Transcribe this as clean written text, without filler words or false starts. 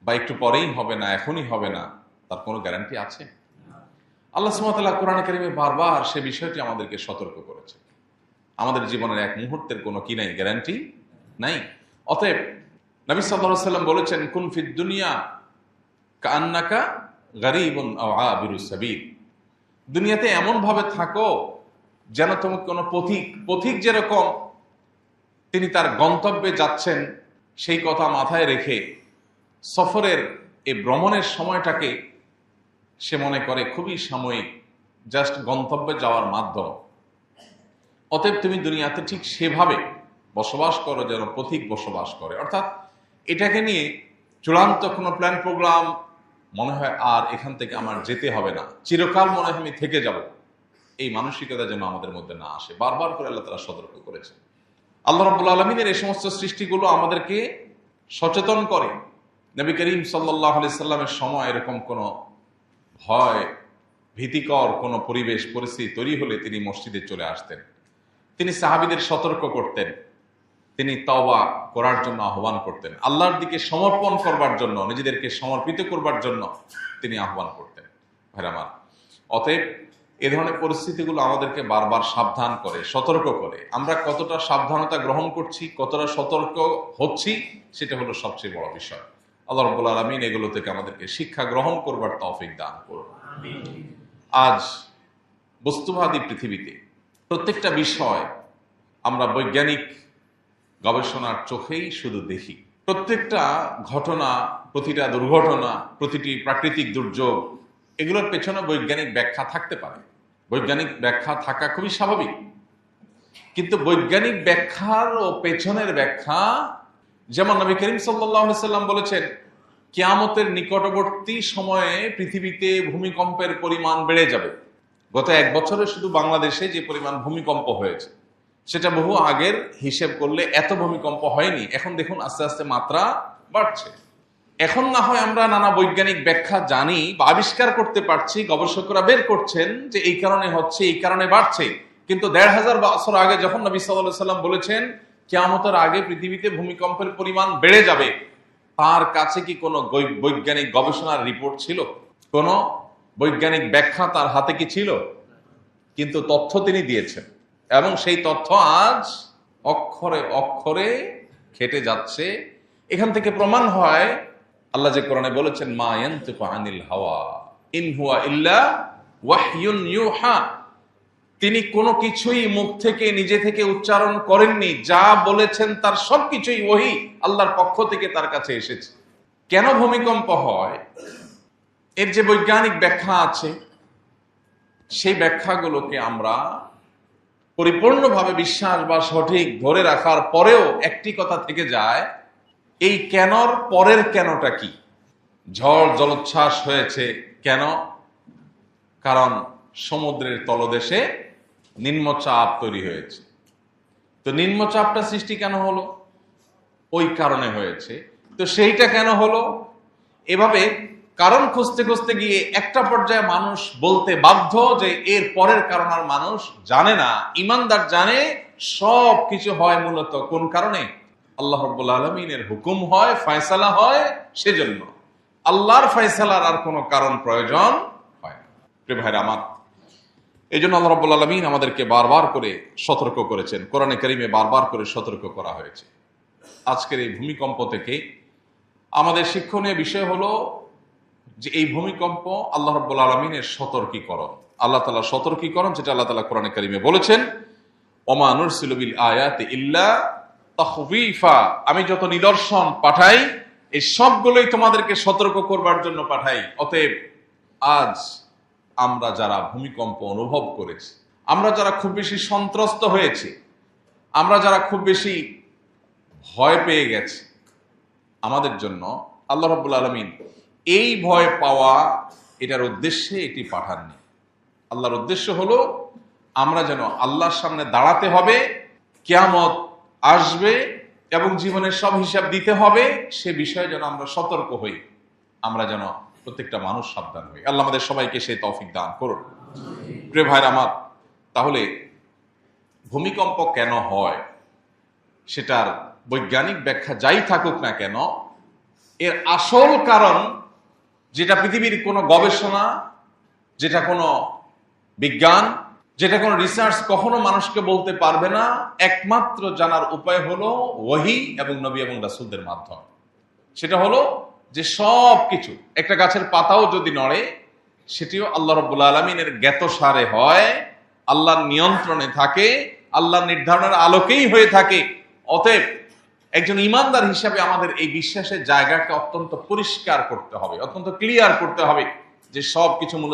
বা একটু পরেই হবে না, এখনই হবে না, তার কোনো গ্যারান্টি আছে? আল্লাহ সুবহানাহু ওয়া তাআলা কোরআন কারীমে বারবার সে বিষয়টি আমাদেরকে সতর্ক করেছে। আমাদের জীবনের এক মুহূর্তের কোনো কি নাই, গ্যারান্টি নাই। অতএব নবী সাল্লাল্লাহু আলাইহি ওয়াসাল্লাম বলেছেন, কুন ফিদ দুনিয়া কাআন্নাকা গারীবুন আও আবিরুস সাবিল। দুনিয়াতে এমন ভাবে থাকো যেন তুমি কোনো পথিক যেরকম তিনি তার গন্তব্যে যাচ্ছেন সেই কথা মাথায় রেখে সফরের এই ভ্রমণের সময়টাকে সে মনে করে খুবই সাময়িক, জাস্ট গন্তব্যে যাওয়ার মাধ্যম। অতএব তুমি দুনিয়াতে ঠিক সেভাবে বসবাস করো যেন পথিক বসবাস করে, অর্থাৎ এটাকে নিয়ে চূড়ান্ত কোনো প্ল্যান প্রোগ্রাম মনে হয় আর এখান থেকে আমার যেতে হবে না, চিরকাল মনে হয় আমি থেকে যাব, এই মানসিকতা যেন আমাদের মধ্যে না আসে। বারবার করে আল্লাহ তাআলা সতর্ক করেছেন। আল্লাহ রাব্বুল আলামিনের এই সমস্ত সৃষ্টিগুলো আমাদেরকে সচেতন করে। নবী করিম সাল্লাল্লাহু আলাইহি সাল্লামের সময় এরকম কোনো ভয় ভীতিকর কোনো পরিবেশ পরিস্থিতি তৈরি হলে তিনি মসজিদে চলে আসতেন, তিনি সাহাবীদের সতর্ক করতেন, তিনি তওবা করার জন্য আহ্বান করতেন, আল্লাহর দিকে সমর্পণ করবার জন্য, নিজেদেরকে সমর্পিত করবার জন্য তিনি আহ্বান করতেন। ভাইরা আমার, অতএব এ ধরনের পরিস্থিতিগুলো আমাদেরকে বারবার সাবধান করে, সতর্ক করে। আমরা কতটা সাবধানতা গ্রহণ করছি, কতটা সতর্ক হচ্ছি, সেটা হলো সবচেয়ে বড় বিষয়। আল্লাহ রাব্বুল আলামিন এগুলো থেকে আমাদেরকে শিক্ষা গ্রহণ করবার তৌফিক দান করুন। আজ বস্তুবাদী পৃথিবীতে প্রত্যেকটা বিষয় আমরা বৈজ্ঞানিক গবেষণার চোখেই শুধু দেখি। প্রত্যেকটা ঘটনা, প্রতিটা দুর্ঘটনা, প্রতিটি প্রাকৃতিক দুর্যোগ, এগুলোর পেছনে বৈজ্ঞানিক ব্যাখ্যা থাকতে পারে। বৈজ্ঞানিক ব্যাখ্যা থাকা খুবই স্বাভাবিক, কিন্তু বৈজ্ঞানিক ব্যাখ্যার ও পেছনের ব্যাখ্যা, যেমন নবী করিম সাল্লাল্লাহু আলাইহি সাল্লাম বলেছেন, কিয়ামতের নিকটবর্তী সময়ে পৃথিবীতে ভূমিকম্পের পরিমাণ বেড়ে যাবে। গত 1 বছরে শুধু বাংলাদেশে যে পরিমাণ ভূমিকম্প হয়েছে সেটা বহু আগের হিসেব করলে এত ভূমিকম্প হয়নি। এখন দেখুন আস্তে আস্তে মাত্রা বাড়ছে। এখন না হয় আমরা নানা বৈজ্ঞানিক ব্যাখ্যা জানি বা আবিষ্কার করতে পারছি, গবেষকরা বের করছেন যে এই কারণে হচ্ছে, এই কারণে বাড়ছে, কিন্তু 1500 বছর আগে যখন নবী সাল্লাল্লাহু আলাইহি সাল্লাম বলেছেন কিয়ামতের আগে পৃথিবীতে ভূমিকম্পের পরিমাণ বেড়ে যাবে, তার কাছে কি কোনো বৈজ্ঞানিক গবেষণার রিপোর্ট ছিল? কোন বৈজ্ঞানিক ব্যাখ্যা তার হাতে কি ছিল? কিন্তু তথ্য তিনি দিয়েছেন, এবং সেই তথ্য আজ অক্ষরে অক্ষরে খেটে যাচ্ছে। এখান থেকে প্রমাণ হয় আল্লাহ যে কোরআনে বলেছেন, মা ইয়ানতিকু আনিল হাওয়া ইন হুয়া ইল্লা ওয়াহয়ুন ইউহা, তিনি কোনো কিছুই মুখ থেকে নিজে থেকে উচ্চারণ করেননি, যা বলেছেন তার সবকিছুই ওহী আল্লাহর পক্ষ থেকে তার কাছে এসেছে। কেন ভূমিকম্প হয়, এর যে বৈজ্ঞানিক ব্যাখ্যা আছে, সেই ব্যাখ্যাগুলোকে আমরা পরিপূর্ণভাবে বিশ্বাস বা সঠিক ধরে রাখার পরেও একটি কথা থেকে যায়, এই কেনর পরের কেনটা কি? ঝড় জলোচ্ছ্বাস হয়েছে কেন? কারণ সমুদ্রের তলদেশে নিম্নচাপ তৈরি হয়েছে। তো নিম্নচাপটা সৃষ্টি কেন হলো? ওই কারণে হয়েছে। তো সেইটা কেন হলো? এভাবে কারণ খুঁজতে খুঁজতে গিয়ে একটা পর্যায়ে মানুষ বলতে বাধ্য যে এর পরের কারণ আর মানুষ জানে না। ঈমানদার জানে সব কিছু হয় মূলত কোন কারণে? আল্লাহ রাব্বুল আলামিনের হুকুম হয়, ফয়সালা হয়, সেজন্য। আল্লাহর ফয়সালার আর কোনো কারণ প্রয়োজন হয় না। প্রিয় ভাইরা আমার, এই জন্য আল্লাহ রাব্বুল আলামিন আমাদেরকে বারবার করে সতর্ক করেছেন। কোরআনে কারীমে বারবার করে সতর্ক করা হয়েছে। আজকের এই ভূমিকম্প থেকে আমাদের শিক্ষণীয় বিষয় হলো যে এই ভূমিকম্প আল্লাহ রাব্বুল আলামিনের সতর্কীকরণ। আল্লাহ তাআলা সতর্কীকরণ, যেটা আল্লাহ তাআলা কোরআনে কারীমে বলেছেন, ওমা নুরসিলু বিল আয়াতি ইল্লা তাখবীফা, আমি যত নিদর্শন পাঠাই এই সবগুলোই তোমাদেরকে সতর্ক করবার জন্য পাঠাই। অতএব আজ আমরা যারা ভূমিকম্প অনুভব করেছি, আমরা যারা খুব বেশি সন্ত্রস্ত হয়েছি, আমরা যারা খুব বেশি ভয় পেয়ে গেছি, আমাদের জন্য আল্লাহ রাব্বুল আলামিন এই ভয় পাওয়া এটার উদ্দেশ্যে এটি পাঠাননি। আল্লাহর উদ্দেশ্য হলো আমরা যেন আল্লাহর সামনে দাঁড়াতে হবে, কিয়ামত আসবে এবং জীবনের সব হিসাব দিতে হবে, সে বিষয়ে যেন আমরা সতর্ক হই, আমরা যেন প্রত্যেকটা মানুষ সাবধান হই। আল্লাহ আমাদের সবাইকে সেই তৌফিক দান করুন। প্রিয় ভাইরা আমার, তাহলে ভূমিকম্প কেন হয় সেটার বৈজ্ঞানিক ব্যাখ্যা যাই থাকুক না কেন, এর আসল কারণ, যেটা পৃথিবীর কোনো গবেষণা, যেটা কোনো বিজ্ঞান, যেটা কোনো রিসার্চ কখনো মানুষকে বলতে পারবে না, একমাত্র জানার উপায় হলো ওহী এবং নবী এবং রাসূলদের মাধ্যমে। সেটা হলো যে সব কিছু, একটা গাছের পাতাও যদি নড়ে, সেটিও আল্লাহ রাব্বুল আলামিনের জ্ঞাতসারে হয়, আল্লাহর নিয়ন্ত্রণে থাকে, আল্লাহর নির্ধারণের আলোকেই হয়ে থাকে। অতএব একজন ইমানদার হিসাবে আমাদের এই বিশ্বাসের জায়গাকে অত্যন্ত পরিষ্কার করতে হবে, অত্যন্ত ক্লিয়ার করতে হবে যে সব কিছু মূলত